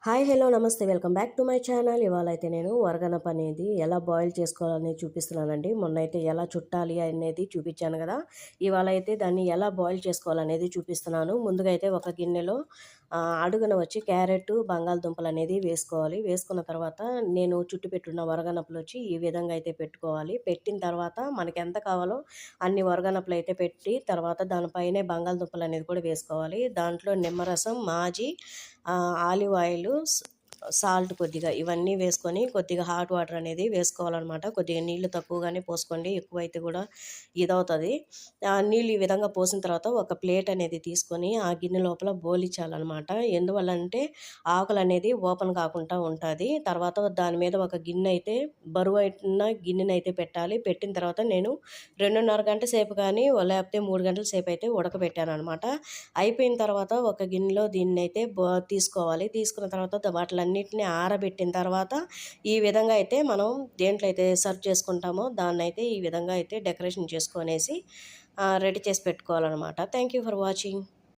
Hi hello నమస్తే welcome back to my channel. ఇవాళ అయితే నేను వరగనప అనేది ఎలా బాయిల్ చేసుకోవాలని చూపిస్తున్నానండి. మొన్న అయితే ఎలా చుట్టాలి అనేది చూపించాను కదా. ఇవాళ అయితే దాన్ని ఎలా బాయిల్ చేసుకోవాలనేది చూపిస్తున్నాను. ముందుగా అయితే ఒక గిన్నెలో అడుగున వచ్చి క్యారెట్ బంగాళదుంపలు అనేది వేసుకోవాలి. వేసుకున్న తర్వాత నేను చుట్టు పెట్టున్న వరగనపలు వచ్చి ఈ విధంగా అయితే పెట్టుకోవాలి. పెట్టిన తర్వాత మనకి ఎంత కావాలో అన్ని వరగనపలు అయితే పెట్టి తర్వాత దానిపైనే బంగాళదుంపలు అనేది కూడా వేసుకోవాలి. దాంట్లో నిమ్మరసం, మాజీ, ఆలివ్ ఆయిల్, సాల్ట్ కొద్దిగా ఇవన్నీ వేసుకొని కొద్దిగా హాట్ వాటర్ అనేది వేసుకోవాలన్నమాట. కొద్దిగా నీళ్లు తక్కువగానే పోసుకోండి, ఎక్కువైతే కూడా ఇదవుతుంది. నీళ్ళు ఈ విధంగా పోసిన తర్వాత ఒక ప్లేట్ అనేది తీసుకొని ఆ గిన్నె లోపల బోలించాలన్నమాట. ఎందువల్లంటే ఆకులు అనేది ఓపెన్ కాకుండా ఉంటుంది. తర్వాత దాని మీద ఒక గిన్నె అయితే బరువు అయిన గిన్నెని అయితే పెట్టాలి. పెట్టిన తర్వాత నేను 2:30 గంటల సేపు కానీ లేకపోతే 3 గంటల సేపు అయితే ఉడకబెట్టాను అనమాట. అయిపోయిన తర్వాత ఒక గిన్నెలో దీన్ని అయితే తీసుకోవాలి. తీసుకున్న తర్వాత వాటిలన్నిటిని ఆరబెట్టిన తర్వాత ఈ విధంగా అయితే మనం దేంట్లో అయితే సర్వ్ చేసుకుంటామో దాన్ని అయితే ఈ విధంగా అయితే డెకరేషన్ చేసుకొనేసి రెడీ చేసి పెట్టుకోవాలన్నమాట. Thank you for watching.